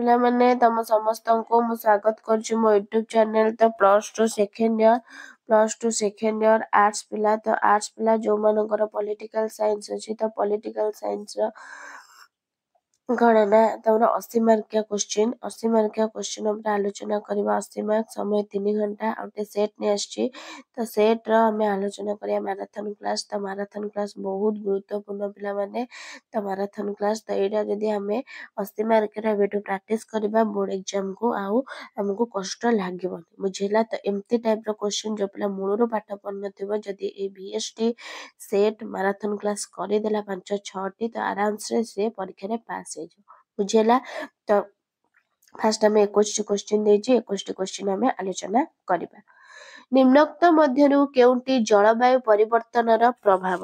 ପିଲାମାନେ ତମ ସମସ୍ତଙ୍କୁ ମୁଁ ସ୍ୱାଗତ କରୁଛି ମୋ ୟୁଟ୍ୟୁବ ଚ୍ୟାନେଲ। ତ +2 ସେକେଣ୍ଡ ଇୟର ଆର୍ଟ୍ସ ପିଲା, ତ ଆର୍ଟ୍ସ ପିଲା ଯୋଉମାନଙ୍କର ପଲିଟିକାଲ ସାଇନ୍ସ ଅଛି, ତ ପଲିଟିକାଲ ସାଇନ୍ସର କ'ଣ ନା ତମର 80 ମାର୍କିଆ କ୍ୱେଶ୍ଚିନ୍ 80 ମାର୍କିଆ କ୍ୱେଶ୍ଚିନ୍ ଉପରେ ଆଲୋଚନା କରିବା। 80 ମାର୍କ, ସମୟ 3 ଘଣ୍ଟା। ଆଉ ଗୋଟେ ସେଟ୍ ନେଇ ଆସିଛି, ତ ସେଟ୍ର ଆମେ ଆଲୋଚନା କରିବା ମାରାଥନ କ୍ଲାସ୍। ତ ମାରାଥନ କ୍ଲାସ୍ ବହୁତ ଗୁରୁତ୍ୱପୂର୍ଣ୍ଣ ପିଲାମାନେ, ତ ମାରାଥନ କ୍ଲାସ୍। ତ ଏଇଟା ଯଦି ଆମେ 80 ମାର୍କରେ ଏବେଠୁ ପ୍ରାକ୍ଟିସ୍ କରିବା ବୋର୍ଡ ଏକ୍ଜାମକୁ, ଆଉ ଆମକୁ କଷ୍ଟ ଲାଗିବନି, ବୁଝିଲା। ତ ଏମିତି ଟାଇପ୍ର କ୍ୱେଶ୍ଚିନ୍ ଯୋଉ ପିଲା ମୂଳରୁ ପାଠ ପଢ଼ିନଥିବ, ଯଦି ଏଇ VST ସେଟ୍ ମାରାଥନ କ୍ଲାସ୍ କରିଦେଲା 5-6ଟି, ତ ଆରାମସେ ସେ ପରୀକ୍ଷାରେ ପାସ୍ ହେଇଯିବ, ବୁଝିଲା। ତ ଫାଷ୍ଟ ଆମେ 21ଟି କ୍ୱେଶ୍ଚିନ୍ ଦେଇଛି, 21ଟି କ୍ୱେଶ୍ଚିନ୍ ଆମେ ଆଲୋଚନା କରିବା। ନିମ୍ନୋକ୍ତ ମଧ୍ୟରୁ କେଉଁଟି ଜଳବାୟୁ ପରିବର୍ତ୍ତନର ପ୍ରଭାବ?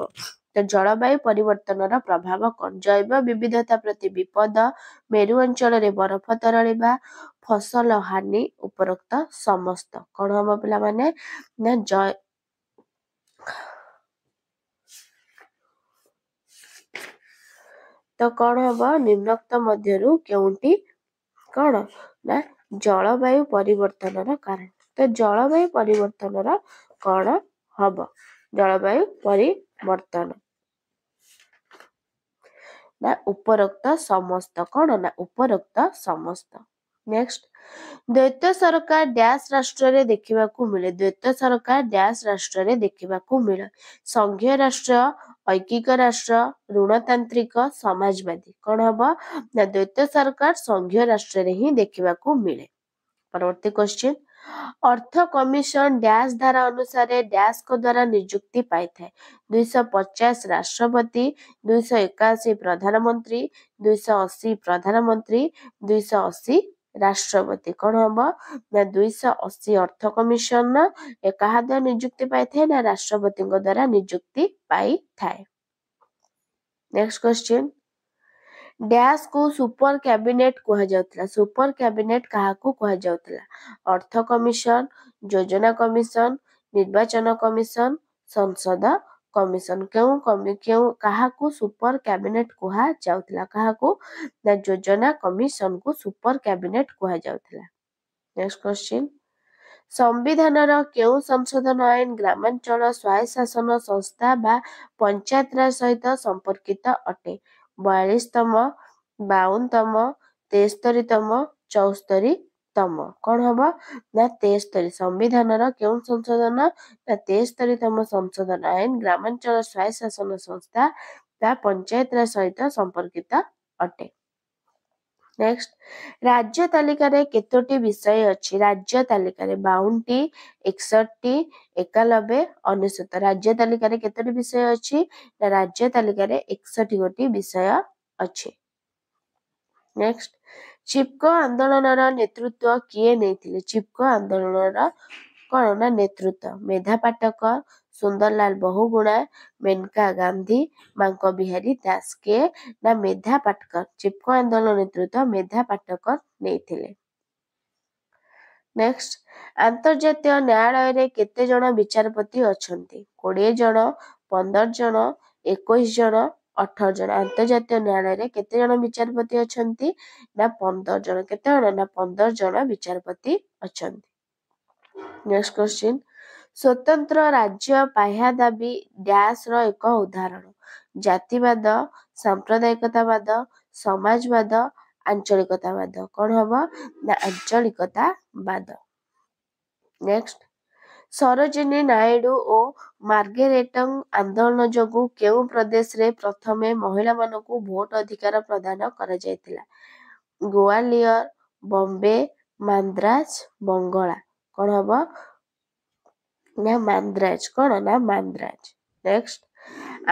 ତ ଜଳବାୟୁ ପରିବର୍ତ୍ତନର ପ୍ରଭାବ କ'ଣ? ଜୈବ ବିବିଧତା ପ୍ରତି ବିପଦ, ମେରୁ ଅଞ୍ଚଳରେ ବରଫ ତରଳିବା, ଫସଲ ହାନି, ଉପରୋକ୍ତ ସମସ୍ତ। କ'ଣ ହବ ପିଲାମାନେ ନା ତ କ'ଣ ହବ? ନିମ୍ନୋକ୍ତ ମଧ୍ୟରୁ କେଉଁଟି କ'ଣ ନା ଜଳବାୟୁ ପରିବର୍ତ୍ତନର କାରଣ। ତ ଜଳବାୟୁ ପରିବର୍ତ୍ତନର କ'ଣ ହବ? ଜଳବାୟୁ ପରିବର୍ତ୍ତନ ନା ଉପରୋକ୍ତ ସମସ୍ତ। କ'ଣ ନା ଉପରୋକ୍ତ ସମସ୍ତ। ନେକ୍ସଟ, ଦ୍ୱୈତ ସରକାର ଡ୍ୟାସ୍ ରାଷ୍ଟ୍ରରେ ଦେଖିବାକୁ ମିଳେ। ଦ୍ୱୈତ ସରକାର ଡ୍ୟାସ୍ ରାଷ୍ଟ୍ରରେ ଦେଖିବାକୁ ମିଳେ। ସଂଘୀୟ ରାଷ୍ଟ୍ର, ଐକିକ ରାଷ୍ଟ୍ର, ଋଣତାନ୍ତ୍ରିକ, ସମାଜବାଦୀ। କ'ଣ ହବ ନା ଦ୍ୱୈତ ସରକାର ସଂଘୀୟ ରାଷ୍ଟ୍ରରେ ହିଁ ଦେଖିବାକୁ ମିଳେ। ପରବର୍ତ୍ତୀ କ୍ୱେଶ୍ଚିନ୍, ଅର୍ଥ କମିଶନ ଡ୍ୟାସ୍ ଧାରା ଅନୁସାରେ ଡ୍ୟାସ୍ଙ୍କ ଦ୍ୱାରା ନିଯୁକ୍ତି ପାଇଥାଏ। 250 ରାଷ୍ଟ୍ରପତି, 281 ପ୍ରଧାନମନ୍ତ୍ରୀ, 280 ପ୍ରଧାନମନ୍ତ୍ରୀ, 280 ରାଷ୍ଟ୍ରପତି। କ'ଣ ହବ ନା 280 ଅର୍ଥ କମିଶନ କାହା ଦ୍ୱାରା ନିଯୁକ୍ତି ପାଇଥାଏ ନା ରାଷ୍ଟ୍ରପତିଙ୍କ ଦ୍ୱାରା ନିଯୁକ୍ତି ପାଇଥାଏ। ନେକ୍ସଟ କ୍ୱେଶ୍ଚିନ୍, ଡ୍ୟାସ୍କୁ ସୁପର କ୍ୟାବିନେଟ କୁହାଯାଉଥିଲା। ସୁପର କ୍ୟାବିନେଟ କାହାକୁ କୁହାଯାଉଥିଲା? ଅର୍ଥ କମିଶନ, ଯୋଜନା କମିଶନ, ନିର୍ବାଚନ କମିଶନ, ସଂସଦ କମିଶନ। କାହାକୁ ସୁପର କ୍ୟାବିନେଟ କୁହାଯାଉଥିଲା? କାହାକୁ ନା ଯୋଜନା କମିଶନକୁ ସୁପର କ୍ୟାବିନେଟ କୁହାଯାଉଥିଲା। ନେକ୍ସଟ କ୍ୱେଶ୍ଚିନ୍, ସମ୍ବିଧାନର କେଉଁ ସଂଶୋଧନ ଆଇନ ଗ୍ରାମାଞ୍ଚଳ ସ୍ୱାୟତ୍ତ ଶାସନ ସଂସ୍ଥା ବା ପଞ୍ଚାୟତରାଜ ସହିତ ସମ୍ପର୍କିତ ଅଟେ? 42ତମ, 52ତମ, 73ତମ, 74ତମ। କ'ଣ ହବ ନା 73। ସମ୍ବିଧାନର କେଉଁ ସଂଶୋଧନ ନା 73ତମ ସଂଶୋଧନ ଆଇନ ଗ୍ରାମାଞ୍ଚଳ ସ୍ୱାୟତ୍ତ ଶାସନ ସଂସ୍ଥା ବା ପଞ୍ଚାୟତରାଜ ସହିତ ସମ୍ପର୍କିତ ଅଟେ। ନେକ୍ସଟ, ରାଜ୍ୟ ତାଲିକାରେ କେତୋଟି ବିଷୟ ଅଛି? ରାଜ୍ୟ ତାଲିକାରେ 52ଟି, 61ଟି, 91, 99। ରାଜ୍ୟ ତାଲିକାରେ କେତୋଟି ବିଷୟ ଅଛି? ନା ରାଜ୍ୟ ତାଲିକାରେ 61 ଗୋଟି ବିଷୟ ଅଛି। ନେକ୍ସଟ, ଚିପ୍କୋ ଆନ୍ଦୋଳନର ନେତୃତ୍ୱ କିଏ ନେଇଥିଲେ? ଚିପ୍କୋ ଆନ୍ଦୋଳନର କ'ଣ ନା ନେତୃତ୍ୱ ମେଧା ପାଟକ, ସୁନ୍ଦରଲାଲ ବହୁଗୁଣା, ମେନକା ଗାନ୍ଧୀ, ବାଙ୍କ ବିହାରୀ ଦାସ। କିଏ ନା ମେଧା ପାଟକର। ଚିପ୍କୋ ଆନ୍ଦୋଳନ ନେତୃତ୍ୱ ମେଧା ପାଟକର ନେଇଥିଲେ। ନେକ୍ସଟ, ଆନ୍ତର୍ଜାତୀୟ ନ୍ୟାୟାଳୟରେ କେତେ ଜଣ ବିଚାରପତି ଅଛନ୍ତି? 20 ଜଣ, 15 ଜଣ, 21 ଜଣ, 18 ଜଣ। ଆନ୍ତର୍ଜାତୀୟ ନ୍ୟାୟାଳୟରେ କେତେ ଜଣ ବିଚାରପତି ଅଛନ୍ତି? ନା 15 ଜଣ। କେତେ ଜଣ ନା 15 ଜଣ ବିଚାରପତି ଅଛନ୍ତି। ନେକ୍ସଟ କ୍ୱେଶ୍ଚିନ୍, ସ୍ୱତନ୍ତ୍ର ରାଜ୍ୟ ପାହ୍ୟା ଦାବି ଡ୍ୟାସ୍ର ଏକ ଉଦାହରଣ? ଜାତିବାଦ, ସାମ୍ପ୍ରଦାୟିକତାବାଦ, ସମାଜବାଦ, ଆଞ୍ଚଳିକତାବାଦ। କ'ଣ ହବ ନା ଆଞ୍ଚଳିକତାବାଦ। ନେକ୍ସଟ, ସରୋଜିନୀ ନାଇଡୁ ଓ ମାର୍ଗାରେଟ ଆନ୍ଦୋଳନ ଯୋଗୁଁ କେଉଁ ପ୍ରଦେଶରେ ପ୍ରଥମେ ମହିଳାମାନଙ୍କୁ ଭୋଟ ଅଧିକାର ପ୍ରଦାନ କରାଯାଇଥିଲା? ଗୋଆଲିୟର, ବମ୍ବେ, ମାନ୍ଦ୍ରାଜ, ବଙ୍ଗଳା। କ'ଣ ହବ ନା ମାନ୍ଦ୍ରାଜ। କ'ଣ ନା ମାନ୍ଦ୍ରାଜ। ନେକ୍ସଟ,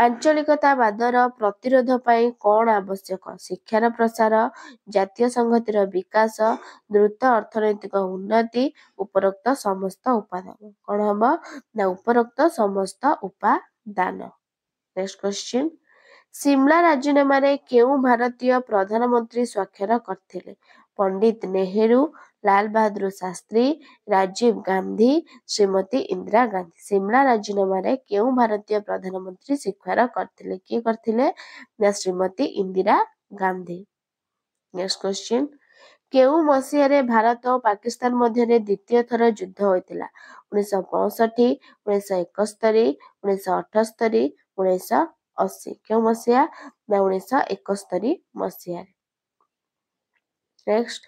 ଆଞ୍ଚଳିକତାବାଦର ପ୍ରତିରୋଧ ପାଇଁ କ'ଣ ଆବଶ୍ୟକ? ଶିକ୍ଷାର ପ୍ରସାର, ଜାତୀୟ ସଂହତିର ବିକାଶ, ଦ୍ରୁତ ଅର୍ଥନୈତିକ ଉନ୍ନତି, ଉପରୋକ୍ତ ସମସ୍ତ ଉପାଦାନ। କ'ଣ ହବ ନା ଉପରୋକ୍ତ ସମସ୍ତ ଉପାଦାନ। ନେକ୍ସଟ କ୍ୱେଶ୍ଚିନ୍, ସିମଲା ରାଜିନାମାରେ କେଉଁ ଭାରତୀୟ ପ୍ରଧାନମନ୍ତ୍ରୀ ସ୍ୱାକ୍ଷର କରିଥିଲେ? ପଣ୍ଡିତ ନେହେରୁ, ଲାଲ ବାହାଦୁର ଶାସ୍ତ୍ରୀ, ରାଜୀବ ଗାନ୍ଧୀ, ଶ୍ରୀମତୀ ଇନ୍ଦିରା ଗାନ୍ଧୀ। ସିମଲା ରାଜିନାମାରେ କେଉଁ ଭାରତୀୟ ପ୍ରଧାନମନ୍ତ୍ରୀ ସ୍ୱାକ୍ଷର କରିଥିଲେ? କିଏ କରିଥିଲେ ନା ଶ୍ରୀମତୀ ଇନ୍ଦିରା ଗାନ୍ଧୀ। ନେକ୍ସଟ କ୍ୱେଶ୍ଚିନ୍, କେଉଁ ମସିହାରେ ଭାରତ ଓ ପାକିସ୍ତାନ ମଧ୍ୟରେ ଦ୍ୱିତୀୟ ଥର ଯୁଦ୍ଧ ହୋଇଥିଲା? 1965, 1971, 1978, 1980। କେଉଁ ମସିହା? ନା 1971 ମସିହାରେ। ନେକ୍ସଟ,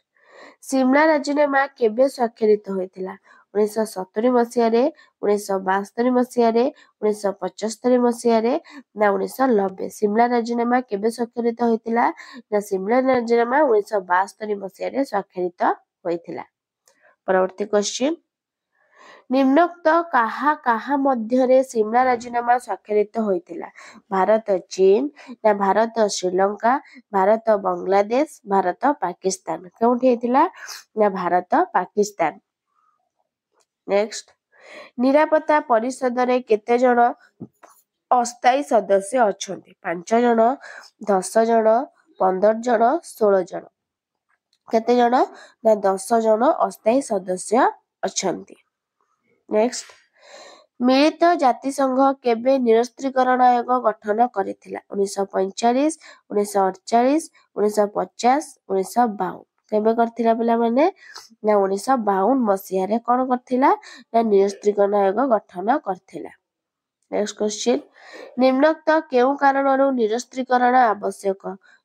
ସିମଲା ରାଜିନାମା କେବେ ସ୍ୱାକ୍ଷରିତ ହୋଇଥିଲା? 1970 ମସିହାରେ, 1972 ମସିହାରେ, 1975 ମସିହାରେ ନା 1990। ସିମଲା ରାଜିନାମା କେବେ ସ୍ୱାକ୍ଷରିତ ହୋଇଥିଲା? ନା ସିମଲା ରାଜିନାମା 1972 ମସିହାରେ ସ୍ୱାକ୍ଷରିତ ହୋଇଥିଲା। ପରବର୍ତ୍ତୀ କ୍ୱେଶ୍ଚିନ୍, ନିମ୍ନୋକ୍ତ କାହା କାହା ମଧ୍ୟରେ ସିମଲା ରାଜିନାମା ସ୍ୱାକ୍ଷରିତ ହୋଇଥିଲା? ଭାରତ ଚୀନ ନା ଭାରତ ଶ୍ରୀଲଙ୍କା, ଭାରତ ବାଂଲାଦେଶ, ଭାରତ ପାକିସ୍ତାନ। କେଉଁଠି ହେଇଥିଲା? ନା ଭାରତ ପାକିସ୍ତାନ। ନେକ୍ସଟ, ନିରାପତ୍ତା ପରିଷଦରେ କେତେ ଜଣ ଅସ୍ଥାୟୀ ସଦସ୍ୟ ଅଛନ୍ତି? 5 ଜଣ, 10 ଜଣ, 15 ଜଣ, 16 ଜଣ। କେତେ ଜଣ? ନା 10 ଜଣ ଅସ୍ଥାୟୀ ସଦସ୍ୟ ଅଛନ୍ତି। ନେକ୍ସଟ, ମିଳିତ ଜାତିସଂଘ କେବେ ନିରସ୍ତ୍ରୀକରଣ ଆୟୋଗ ଗଠନ କରିଥିଲା? 1945, 1948, 1950, 1952। କେବେ କରିଥିଲା ପିଲାମାନେ? ନା 1952 ମସିହାରେ କଣ କରିଥିଲା? ନା ନିରସ୍ତ୍ରୀକରଣ ଆୟୋଗ ଗଠନ କରିଥିଲା। ନେକ୍ସଟ କ୍ୱେଶ୍ଚିନ୍, ନିମ୍ନୋକ୍ତ କେଉଁ କାରଣରୁ ନିରସ୍ତ୍ରୀକରଣ ଆବଶ୍ୟକ?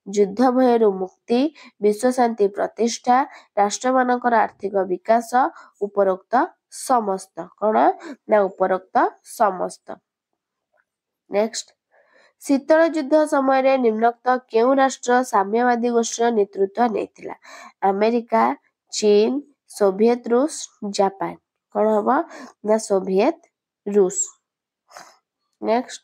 ଯୁଦ୍ଧ ଭୟରୁ ମୁକ୍ତି, ବିଶ୍ୱଶାନ୍ତି ପ୍ରତିଷ୍ଠା, ରାଷ୍ଟ୍ରମାନଙ୍କର ଆର୍ଥିକ ବିକାଶ, ଉପରୋକ୍ତ ସମସ୍ତ। କଣ? ନା ଉପରୋକ୍ତ ସମସ୍ତ। ନେକ୍ସଟ, ଶୀତଳ ଯୁଦ୍ଧ ସମୟରେ ନିମ୍ନୋକ୍ତ କେଉଁ ରାଷ୍ଟ୍ର ସାମ୍ୟବାଦୀ ଗୋଷ୍ଠୀର ନେତୃତ୍ୱ ନେଇଥିଲା? ଆମେରିକା, ଚୀନ, ସୋଭିଏତ ରୁଷ, ଜାପାନ। କଣ ହବ? ନା ସୋଭିଏତ ରୁଷ। ନେକ୍ସଟ,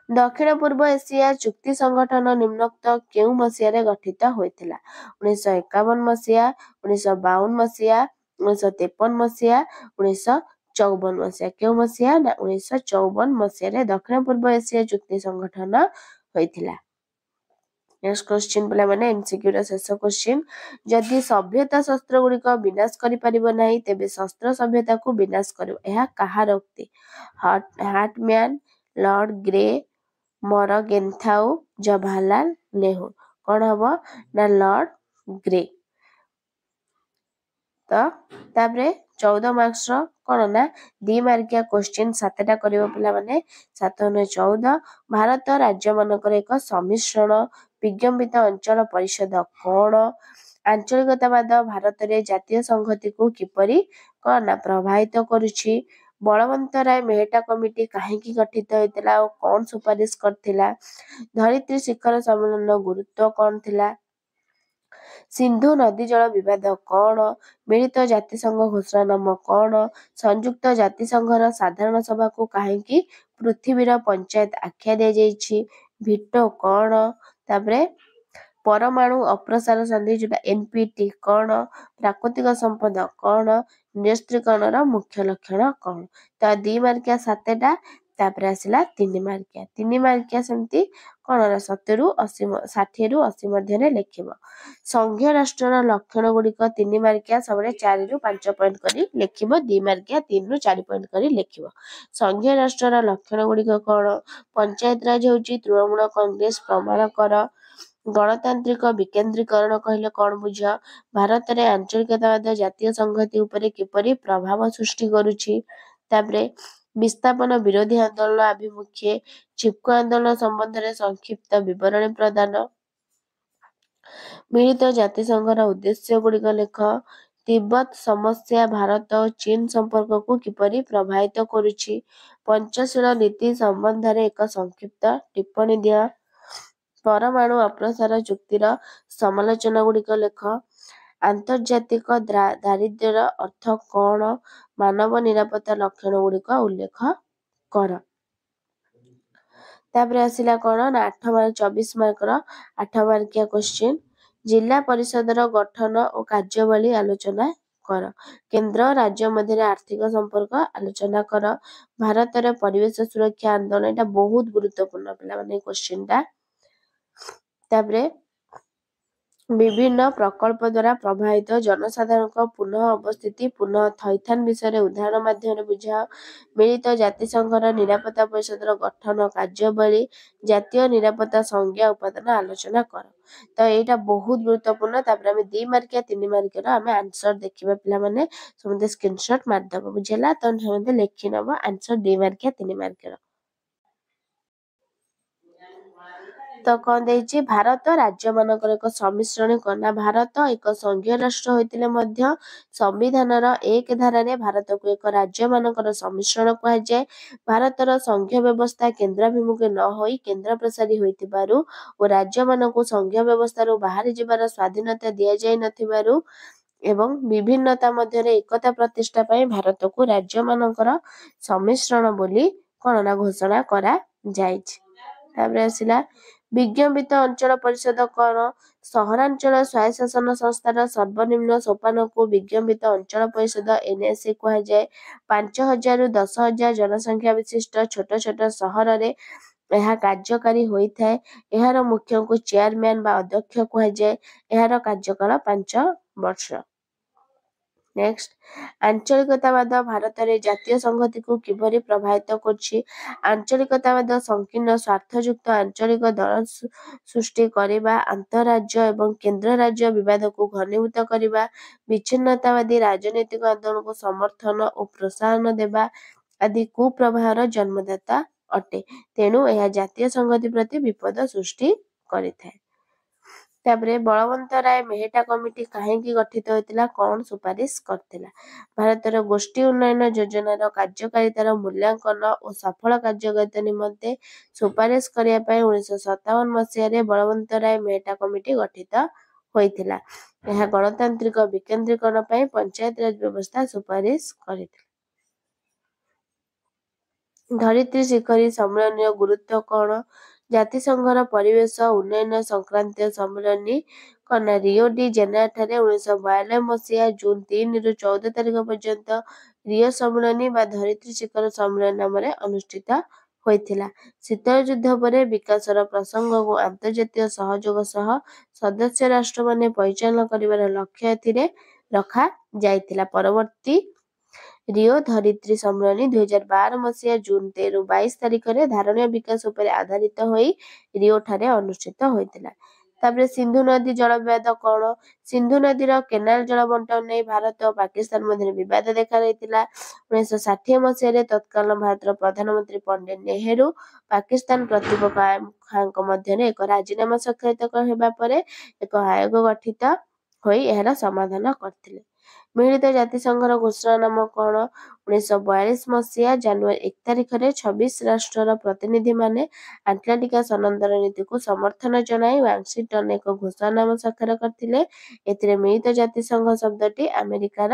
ଦକ୍ଷିଣ ପୂର୍ବ ଏସିଆ ଚୁକ୍ତି ସଂଗଠନ ନିମ୍ନୋକ୍ତ କେଉଁ ମସିହାରେ ଗଠିତ ହୋଇଥିଲା? 1951 ମସିହା, 1952 ମସିହା, 1953 ମସିହା, 1954 ମସିହା। କେଉଁ ମସିହା? ନା 1954 ମସିହାରେ ଦକ୍ଷିଣ ପୂର୍ବ ଏସିଆ ଚୁକ୍ତି ସଂଗଠନ ହୋଇଥିଲା। ନେକ୍ସଟ କ୍ୱେଶ୍ଚିନ୍ ପିଲାମାନେ, MCQ ର ଶେଷ କ୍ୱେଶ୍ଚିନ୍, ଯଦି ସଭ୍ୟତା ଶସ୍ତ୍ର ଗୁଡିକ ବିନାଶ କରିପାରିବ ନାହିଁ ତେବେ ଶସ୍ତ୍ର ସଭ୍ୟତାକୁ ବିନାଶ କରିବ। ଏହା କାହାର ଉକ୍ତି? Hartmann, Lord Grey, Morgenthau, Jawaharlal Nehru. କଣ ହବ? ନା ଲର୍ଡ ଗ୍ରେ। ତ ତାପରେ 14 ମାର୍କସର କଣ? ନା 2 ମାର୍କିଆ କ୍ୱେଶ୍ଚିନ୍ 7ଟା କରିବ ପିଲାମାନେ। 7×14, ଭାରତ ରାଜ୍ୟମାନଙ୍କର ଏକ ସମ୍ମିଶ୍ରଣ। ବିଜ୍ଞପ୍ତିତ ଅଞ୍ଚଳ ପରିଷଦ କଣ? ଆଞ୍ଚଳିକତାବାଦ ଭାରତରେ ଜାତୀୟ ସଂହତିକୁ କିପରି କଣ ନା ପ୍ରଭାବିତ କରୁଛି? ବଳବନ୍ତ ରାୟ ମେହେଟ୍ଟା କମିଟି କାହିଁକି ଗଠିତ ହୋଇଥିଲା ଓ କଣ ସୁପାରିଶ କରିଥିଲା? ଧରିତ୍ରୀ ଶିଖର ସମ୍ମିଳନୀର ଗୁରୁତ୍ୱ କଣ ଥିଲା? ସିନ୍ଧୁ ନଦୀ ଜଳ ବିବାଦ କଣ? ମିଳିତ ଜାତିସଂଘ ଘୋଷଣାନାମା କଣ? ସଂଯୁକ୍ତ ଜାତିସଂଘର ସାଧାରଣ ସଭାକୁ କାହିଁକି ପୃଥିବୀର ପଞ୍ଚାୟତ ଆଖ୍ୟା ଦିଆଯାଇଛି? ଭିଟୋ କଣ? ତାପରେ ପରମାଣୁ ଅପସାରଣ ସନ୍ଧି ଯୋଉଟା NPT କଣ? ପ୍ରାକୃତିକ ସମ୍ପଦ କଣ? ନିରସ୍ତ୍ରୀକରଣର ମୁଖ୍ୟ ଲକ୍ଷଣ କଣ? ତ 2 ମାର୍କିଆ 7ଟା, ତାପରେ ଆସିଲା 3 ମାର୍କିଆ। 3 ମାର୍କିଆ ସେମିତି କଣ ନା 60ରୁ 80 ମଧ୍ୟରେ ଲେଖିବ। ସଂଘୀୟ ରାଷ୍ଟ୍ରର ଲକ୍ଷଣ ଗୁଡିକ 3 ମାର୍କିଆ ସବୁବେଳେ 4ରୁ 5 ପଏଣ୍ଟ କରି ଲେଖିବ। 2 ମାର୍କିଆ 3ରୁ 4 ପଏଣ୍ଟ କରି ଲେଖିବ। ସଂଘୀୟ ରାଷ୍ଟ୍ରର ଲକ୍ଷଣ ଗୁଡିକ କଣ? ପଞ୍ଚାୟତ ରାଜ ହେଉଛି ତୃଣମୂଳ କଂଗ୍ରେସ ପ୍ରମାଣ କର। ଗଣତାନ୍ତ୍ରିକ ବିକେନ୍ଦ୍ରୀକରଣ କହିଲେ କଣ ବୁଝ? ଭାରତରେ ଆଞ୍ଚଳିକତାବାଦ ଜାତୀୟ ସଂହତି ଉପରେ କିପରି ପ୍ରଭାବ ସୃଷ୍ଟି କରୁଛି? ତାପରେ ବିସ୍ଥାପନ ବିରୋଧୀ ଆନ୍ଦୋଳନ ଆଭିମୁଖ୍ୟ, ଚିପକୋ ଆନ୍ଦୋଳନ ସମ୍ବନ୍ଧରେ ସଂକ୍ଷିପ୍ତ ବିବରଣୀ ପ୍ରଦାନ। ମିଳିତ ଜାତିସଂଘର ଉଦ୍ଦେଶ୍ୟ ଗୁଡିକ ଲେଖ। ତିବ୍ବତ ସମସ୍ୟା ଭାରତ ଓ ଚୀନ ସମ୍ପର୍କକୁ କିପରି ପ୍ରଭାବିତ କରୁଛି? ପଞ୍ଚଶୀଳ ନୀତି ସମ୍ବନ୍ଧରେ ଏକ ସଂକ୍ଷିପ୍ତ ଟିପ୍ପଣୀ ଦିଅ। ପରମାଣୁ ଅପସାରଣ ଚୁକ୍ତିର ସମାଲୋଚନା ଗୁଡିକ ଲେଖ। ଆନ୍ତର୍ଜାତିକ ଦାରିଦ୍ର୍ୟର ଅର୍ଥ କଣ? ମାନବ ନିରାପତ୍ତା ଲକ୍ଷଣ ଗୁଡିକ ଉଲ୍ଲେଖ କର। ତାପରେ ଆସିଲା କଣ ନା 24 ମାର୍କର 8 ମାର୍କିଆ କ୍ୱେଶ୍ଚିନ୍, ଜିଲ୍ଲା ପରିଷଦର ଗଠନ ଓ କାର୍ଯ୍ୟାବଳୀ ଆଲୋଚନା କର। କେନ୍ଦ୍ର ରାଜ୍ୟ ମଧ୍ୟରେ ଆର୍ଥିକ ସମ୍ପର୍କ ଆଲୋଚନା କର। ଭାରତର ପରିବେଶ ସୁରକ୍ଷା ଆନ୍ଦୋଳନ, ଏଟା ବହୁତ ଗୁରୁତ୍ୱପୂର୍ଣ୍ଣ ପିଲାମାନେ କ୍ୱେଶ୍ଚିନ୍ଟା। ତାପରେ ବିଭିନ୍ନ ପ୍ରକଳ୍ପ ଦ୍ୱାରା ପ୍ରଭାବିତ ଜନସାଧାରଣଙ୍କ ପୁନଃ ଅବସ୍ଥିତି ପୁନଃ ଥଇଥାନ ବିଷୟରେ ଉଦାହରଣ ମାଧ୍ୟମରେ ବୁଝାଅ। ମିଳିତ ଜାତିସଂଘର ନିରାପତ୍ତା ପରିଷଦର ଗଠନ କାର୍ଯ୍ୟାବଳୀ ଜାତୀୟ ନିରାପତ୍ତା ସଂଜ୍ଞା ଉପାଦାନ ଆଲୋଚନା କର। ତ ଏଇଟା ବହୁତ ଗୁରୁତ୍ୱପୂର୍ଣ୍ଣ। ତାପରେ ଆମେ 2 ମାର୍କିଆ 3 ମାର୍କିଆର ଆମେ ଆନ୍ସର ଦେଖିବା। ପିଲାମାନେ ସମସ୍ତେ ସ୍କ୍ରିନଶଟ ମାରିଦେବ। ବୁଝିଲା? ତ ସମସ୍ତେ ଲେଖିନେବ ଆନ୍ସର 2 ମାର୍କିଆ 3 ମାର୍କିଆର। ତ କଣ ଦେଇଛି? ଭାରତ ରାଜ୍ୟମାନଙ୍କର ଏକ ସମ୍ମିଶ୍ରଣ କଣ? ନା ଭାରତ ଏକ ସଂଘୀୟ ରାଷ୍ଟ୍ର ହୋଇଥିଲେ ମଧ୍ୟ ସମ୍ବିଧାନର 1 ଧାରାରେ ଭାରତକୁ ଏକ ରାଜ୍ୟମାନଙ୍କର ସମ୍ମିଶ୍ରଣ କୁହାଯାଏ। ଭାରତର ସଂଘୀୟ ବ୍ୟବସ୍ଥା କେନ୍ଦ୍ରାଭିମୁଖୀ ନ ହୋଇ କେନ୍ଦ୍ରପ୍ରସାରୀ ହୋଇଥିବାରୁ ଓ ରାଜ୍ୟମାନଙ୍କୁ ସଂଘୀୟ ବ୍ୟବସ୍ଥାରୁ ବାହାରି ଯିବାର ସ୍ୱାଧୀନତା ଦିଆଯାଇନଥିବାରୁ ଏବଂ ବିଭିନ୍ନତା ମଧ୍ୟରେ ଏକତା ପ୍ରତିଷ୍ଠା ପାଇଁ ଭାରତକୁ ରାଜ୍ୟମାନଙ୍କର ସମ୍ମିଶ୍ରଣ ବୋଲି କଣ ନା ଘୋଷଣା କରାଯାଇଛି। ତାପରେ ଆସିଲା ବିଜ୍ଞପ୍ତିତ ଅଞ୍ଚଳ ପରିଷଦ କଣ? ସହରାଞ୍ଚଳ ସ୍ୱାୟତ୍ତଶାସନ ସଂସ୍ଥାର ସର୍ବନିମ୍ନ ସୋପାନକୁ ବିଜ୍ଞପ୍ତିତ ଅଞ୍ଚଳ ପରିଷଦ NSA କୁହାଯାଏ। 5,000 ରୁ 10,000 ଜନସଂଖ୍ୟା ବିଶିଷ୍ଟ ଛୋଟ ଛୋଟ ସହରରେ ଏହା କାର୍ଯ୍ୟକାରୀ ହୋଇଥାଏ। ଏହାର ମୁଖ୍ୟଙ୍କୁ ଚେୟାରମ୍ୟାନ ବା ଅଧ୍ୟକ୍ଷ କୁହାଯାଏ। ଏହାର କାର୍ଯ୍ୟକାଳ 5 ବର୍ଷ। ନେକ୍ସଟ, ଆଞ୍ଚଳିକତାବାଦ ଭାରତରେ ଜାତୀୟ ସଂହତିକୁ କିପରି ପ୍ରଭାବିତ କରୁଛି? ଆଞ୍ଚଳିକତାବାଦ ସଂକୀର୍ଣ୍ଣ ସ୍ୱାର୍ଥଯୁକ୍ତ ଆଞ୍ଚଳିକ ଦଳ ସୃଷ୍ଟି କରିବା, ଆନ୍ତଃରାଜ୍ୟ ଏବଂ କେନ୍ଦ୍ର ରାଜ୍ୟ ବିବାଦକୁ ଘନୀଭୂତ କରିବା, ବିଚ୍ଛିନ୍ନତାବାଦୀ ରାଜନୈତିକ ଆନ୍ଦୋଳନକୁ ସମର୍ଥନ ଓ ପ୍ରୋତ୍ସାହନ ଦେବା ଆଦି କୁପ୍ରବାହର ଜନ୍ମଦାତା ଅଟେ। ତେଣୁ ଏହା ଜାତୀୟ ସଂହତି ପ୍ରତି ବିପଦ ସୃଷ୍ଟି କରିଥାଏ। ତାପରେ ବଳବନ୍ତ ରାୟ ମେହେଟ୍ଟା କମିଟି କାହିଁକି ଗଠିତ ହୋଇଥିଲା? କଣ ସୁପାରିଶ କରିଥିଲା? ଭାରତର ଗୋଷ୍ଠୀ ଉନ୍ନୟନ ଯୋଜନାର କାର୍ଯ୍ୟକାରିତାର ମୂଲ୍ୟାଙ୍କନ ଓ ସଫଳ କାର୍ଯ୍ୟକାରିତା ନିମନ୍ତେ ସୁପାରିଶ କରିବା ପାଇଁ 1957 ମସିହାରେ ବଳବନ୍ତ ରାୟ ମେହେଟ୍ଟା କମିଟି ଗଠିତ ହୋଇଥିଲା। ଏହା ଗଣତାନ୍ତ୍ରିକ ବିକେନ୍ଦ୍ରୀକରଣ ପାଇଁ ପଞ୍ଚାୟତ ରାଜ ବ୍ୟବସ୍ଥା ସୁପାରିଶ କରିଥିଲା। ଧରିତ୍ରୀ ଶିଖର ସମ୍ମିଳନୀର ଗୁରୁତ୍ୱ କଣ? ଜାତିସଂଘର ପରିବେଶ ଉନ୍ନୟନ ସଂକ୍ରାନ୍ତୀୟ ସମ୍ମିଳନୀ କଣ? ରିଓ ଡି ଜେନେରୋଠାରେ 1992 ମସିହା ଜୁନ 3 ରୁ 14 ତାରିଖ ପର୍ଯ୍ୟନ୍ତ ରିଓ ସମ୍ମିଳନୀ ବା ଧରିତ୍ରୀ ଶିଖର ସମ୍ମିଳନୀ ନାମରେ ଅନୁଷ୍ଠିତ ହୋଇଥିଲା। ଶୀତଳ ଯୁଦ୍ଧ ପରେ ବିକାଶର ପ୍ରସଙ୍ଗକୁ ଆନ୍ତର୍ଜାତୀୟ ସହଯୋଗ ସହ ସଦସ୍ୟ ରାଷ୍ଟ୍ରମାନେ ପରିଚାଳନା କରିବାର ଲକ୍ଷ୍ୟ ଏଥିରେ ରଖାଯାଇଥିଲା। ପରବର୍ତ୍ତୀ ରିଓ ଧରିତ୍ରୀ ସମ୍ମିଳନୀ 2012 ମସିହା ଜୁନ 13 ରୁ 22 ତାରିଖରେ ଧାରଣୀୟ ବିକାଶ ଉପରେ ଆଧାରିତ ହୋଇ ରିଓଠାରେ ଅନୁଷ୍ଠିତ ହୋଇଥିଲା। ତାପରେ ସିନ୍ଧୁ ନଦୀ ଜଳ ବିବାଦ କଣ? ସିନ୍ଧୁ ନଦୀର କେନାଲ ଜଳ ବଣ୍ଟନ ନେଇ ଭାରତ ଓ ପାକିସ୍ତାନ ମଧ୍ୟରେ ବିବାଦ ଦେଖାଦେଇଥିଲା। 1960 ମସିହାରେ ତତ୍କାଳୀନ ଭାରତର ପ୍ରଧାନମନ୍ତ୍ରୀ ପଣ୍ଡିତ ନେହେରୁ ପାକିସ୍ତାନ ପ୍ରତିପକ୍ଷ ଆୟମ ଖାଁଙ୍କ ମଧ୍ୟରେ ଏକ ରାଜିନାମା ସ୍ୱାକ୍ଷରିତ ହେବା ପରେ ଏକ ଆୟୋଗ ଗଠିତ ହୋଇ ଏହାର ସମାଧାନ କରିଥିଲେ। ମିଳିତ ଜାତିସଂଘର ଘୋଷଣାନାମା କଣ? 1942 ମସିହା ଜାନୁଆରୀ 1 ତାରିଖରେ 26 ରାଷ୍ଟ୍ରର ପ୍ରତିନିଧିମାନେ ଆଟଲାଣ୍ଟିକା ସ୍ଥାନାନ୍ତର ନୀତିକୁ ସମର୍ଥନ ଜଣାଇ ୱାଶିଂଟନରେ ଏକ ଘୋଷଣାନାମା ସ୍ୱାକ୍ଷର କରିଥିଲେ। ଏଥିରେ ମିଳିତ ଜାତିସଂଘ ଶବ୍ଦଟି ଆମେରିକାର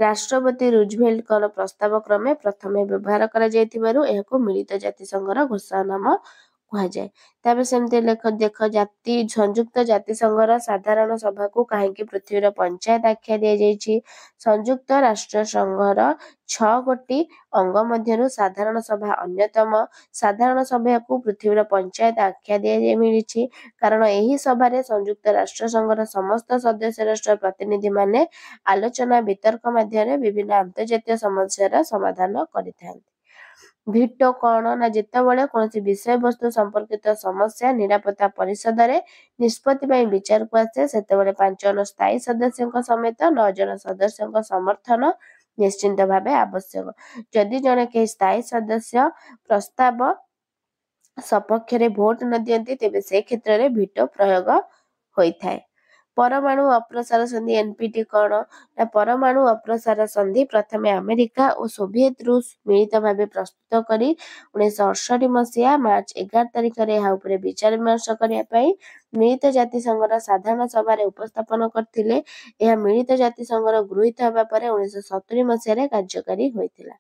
ରାଷ୍ଟ୍ରପତି ରୁଜଭେଲ୍ଟଙ୍କର ପ୍ରସ୍ତାବ କ୍ରମେ ପ୍ରଥମେ ବ୍ୟବହାର କରାଯାଇଥିବାରୁ ଏହାକୁ ମିଳିତ ଜାତିସଂଘର ଘୋଷଣାନାମା କୁହାଯାଏ। ତାପରେ ସେମିତି ଦେଖ ସଂଯୁକ୍ତ ଜାତିସଂଘର ସାଧାରଣ ସଭାକୁ କାହିଁକି ପୃଥିବୀର ପଞ୍ଚାୟତ ଆଖ୍ୟା ଦିଆଯାଇଛି? ସଂଯୁକ୍ତ ରାଷ୍ଟ୍ର ସଂଘର 6 ଗୋଟି ଅଙ୍ଗ ମଧ୍ୟରୁ ସାଧାରଣ ସଭା ଅନ୍ୟତମ। ସାଧାରଣ ସଭାକୁ ପୃଥିବୀର ପଞ୍ଚାୟତ ଆଖ୍ୟା ମିଳିଛି କାରଣ ଏହି ସଭାରେ ସଂଯୁକ୍ତ ରାଷ୍ଟ୍ର ସଂଘର ସମସ୍ତ ସଦସ୍ୟ ରାଷ୍ଟ୍ରର ପ୍ରତିନିଧିମାନେ ଆଲୋଚନା ବିତର୍କ ମାଧ୍ୟମରେ ବିଭିନ୍ନ ଆନ୍ତର୍ଜାତୀୟ ସମସ୍ୟାର ସମାଧାନ କରିଥାନ୍ତି। ଭିଟୋ କଣ? ନା ଯେତେବେଳେ କୌଣସି ବିଷୟବସ୍ତୁ ସମ୍ପର୍କିତ ସମସ୍ୟା ନିରାପତ୍ତା ପରିଷଦରେ ନିଷ୍ପତ୍ତି ପାଇଁ ବିଚାରକୁ ଆସେ ସେତେବେଳେ 5 ଜଣ ସ୍ଥାୟୀ ସଦସ୍ୟଙ୍କ ସମେତ 9 ଜଣ ସଦସ୍ୟଙ୍କ ସମର୍ଥନ ନିଶ୍ଚିତ ଭାବେ ଆବଶ୍ୟକ। ଯଦି ଜଣେ କେହି ସ୍ଥାୟୀ ସଦସ୍ୟ ପ୍ରସ୍ତାବ ସପକ୍ଷରେ ଭୋଟ ନ ଦିଅନ୍ତି ତେବେ ସେ କ୍ଷେତ୍ରରେ ଭିଟୋ ପ୍ରୟୋଗ ହୋଇଥାଏ। ପରମାଣୁ ଅପସାରଣ ସନ୍ଧି NPT କଣ? ନା ପରମାଣୁ ଅପସାରଣ ସନ୍ଧି ପ୍ରଥମେ ଆମେରିକା ଓ ସୋଭିଏତ ରୁଷ ମିଳିତ ଭାବେ ପ୍ରସ୍ତୁତ କରି 1968 ମସିହା ମାର୍ଚ୍ଚ 11 ତାରିଖରେ ଏହା ଉପରେ ବିଚାର ବିମର୍ଶ କରିବା ପାଇଁ ମିଳିତ ଜାତିସଂଘର ସାଧାରଣ ସଭାରେ ଉପସ୍ଥାପନ କରିଥିଲେ। ଏହା ମିଳିତ ଜାତିସଂଘର ଗୃହୀତ ହେବା ପରେ 1970 ମସିହାରେ କାର୍ଯ୍ୟକାରୀ ହୋଇଥିଲା।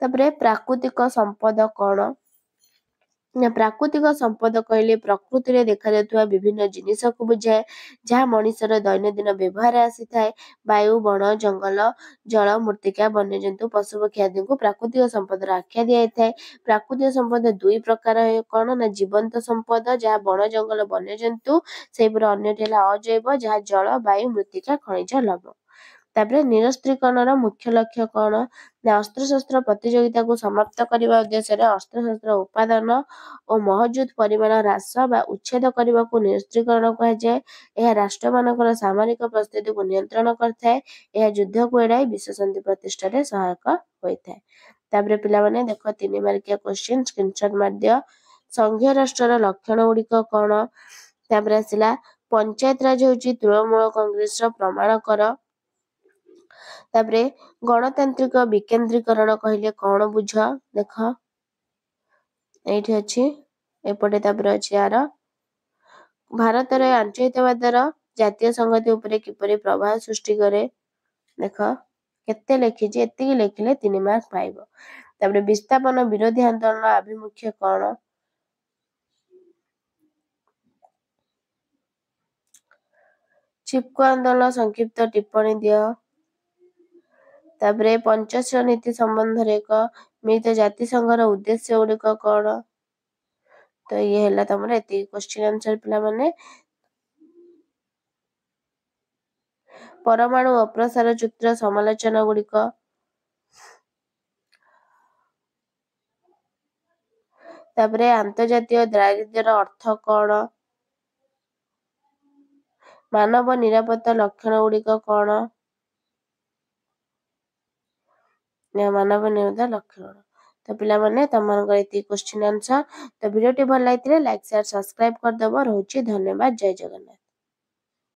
ତାପରେ ପ୍ରାକୃତିକ ସମ୍ପଦ କଣ? ପ୍ରାକୃତିକ ସମ୍ପଦ କହିଲେ ପ୍ରକୃତିରେ ଦେଖାଯାଉଥିବା ବିଭିନ୍ନ ଜିନିଷକୁ ବୁଝାଏ ଯାହା ମଣିଷର ଦୈନନ୍ଦିନ ବ୍ୟବହାର ଆସିଥାଏ। ବାୟୁ, ବଣ, ଜଙ୍ଗଲ, ଜଳ, ମୃତ୍ତିକା, ବନ୍ୟଜନ୍ତୁ, ପଶୁପକ୍ଷୀ ଆଦିଙ୍କୁ ପ୍ରାକୃତିକ ସମ୍ପଦର ଆଖ୍ୟା ଦିଆଯାଇଥାଏ। ପ୍ରାକୃତିକ ସମ୍ପଦ ଦୁଇ ପ୍ରକାର କଣ ନା ଜୀବନ୍ତ ସମ୍ପଦ ଯାହା ବଣ, ଜଙ୍ଗଲ, ବନ୍ୟଜନ୍ତୁ, ସେହିପରି ଅନ୍ୟଟି ହେଲା ଅଜୈବ ଯାହା ଜଳ, ବାୟୁ, ମୃତ୍ତିକା, ଖଣିଜ ଲବଣ। ତାପରେ ନିରସ୍ତ୍ରୀକରଣର ମୁଖ୍ୟ ଲକ୍ଷ୍ୟ କଣ ନା ଅସ୍ତ୍ରଶସ୍ତ୍ର ପ୍ରତିଯୋଗିତାକୁ ସମାପ୍ତ କରିବା ଉଦ୍ଦେଶ୍ୟରେ ଅସ୍ତ୍ରଶସ୍ତ୍ର ଉପାଦାନ ଓ ମହଜୁଦ ପରିମାଣ ହ୍ରାସ ବା ଉଚ୍ଛେଦ କରିବାକୁ ନିରସ୍ତ୍ରୀକରଣ କୁହାଯାଏ। ଏହା ରାଷ୍ଟ୍ରମାନଙ୍କର ସାମରିକ ପ୍ରସ୍ତୁତିକୁ ନିୟନ୍ତ୍ରଣ କରିଥାଏ। ଏହା ଯୁଦ୍ଧକୁ ଏଡ଼ାଇ ବିଶ୍ୱଶାନ୍ତି ପ୍ରତିଷ୍ଠାରେ ସହାୟକ ହୋଇଥାଏ। ତାପରେ ପିଲାମାନେ ଦେଖ 3 ମାର୍କିଆ କ୍ୱେଶ୍ଚିନ୍ ସ୍କ୍ରିନଶଟ ମାରିଦିଅ। ସଂଘୀୟ ରାଷ୍ଟ୍ରର ଲକ୍ଷଣ ଗୁଡ଼ିକ କଣ? ତାପରେ ଆସିଲା ପଞ୍ଚାୟତ ରାଜ ହେଉଛି ତୃଣମୂଳ କଂଗ୍ରେସର ପ୍ରମାଣକର। ତାପରେ ଗଣତାନ୍ତ୍ରିକ ବିକେନ୍ଦ୍ରୀକରଣ କହିଲେ କଣ ବୁଝ? ଦେଖ ଏଇଠି ଅଛି, ଏପଟେ ତାପରେ ଅଛି ଆର ଭାରତରେ ଆଞ୍ଚଳିକତାବାଦର ଜାତୀୟ ସଂହତି ଉପରେ କିପରି ପ୍ରଭାବ ସୃଷ୍ଟି କରେ? ଦେଖ କେତେ ଲେଖିଛି, ଏତିକି ଲେଖିଲେ 3 ମାର୍କ ପାଇବ। ତାପରେ ବିସ୍ଥାପନ ବିରୋଧୀ ଆନ୍ଦୋଳନ ଆଭିମୁଖ୍ୟ କଣ? ଚିପକୋ ଆନ୍ଦୋଳନ ସଂକ୍ଷିପ୍ତ ଟିପ୍ପଣୀ ଦିଅ। ତାପରେ ପଞ୍ଚଶୀଳ ନୀତି ସମ୍ବନ୍ଧରେ ଏକ ମିଳିତ ଜାତିସଂଘର ଉଦ୍ଦେଶ୍ୟ ଗୁଡ଼ିକ କଣ? ତ ଇଏ ହେଲା ତମର ଏତିକି କ୍ୱେଶ୍ଚିନ୍ ଆନ୍ସର ପିଲାମାନେ। ପରମାଣୁ ଅପ୍ରସାର ଚୁକ୍ତିର ସମାଲୋଚନା ଗୁଡ଼ିକ। ତାପରେ ଆନ୍ତର୍ଜାତୀୟ ଦାରିଦ୍ର୍ୟର ଅର୍ଥ କଣ? ମାନବ ନିରାପତ୍ତା ଲକ୍ଷଣ ଗୁଡ଼ିକ କଣ? ମାନବ ନିରାପତ୍ତା ଲକ୍ଷଣ। ତ ପିଲାମାନେ ତମମାନଙ୍କର ଏତିକି କ୍ୱେଶ୍ଚିନ୍ ଆନ୍ସର। ତ ଭିଡ଼ିଓଟି ଭଲ ଲାଗିଥିଲେ ଲାଇକ୍, ସେୟାର, ସବସ୍କ୍ରାଇବ କରିଦବ। ରହୁଛି ଧନ୍ୟବାଦ। ଜୟ ଜଗନ୍ନାଥ।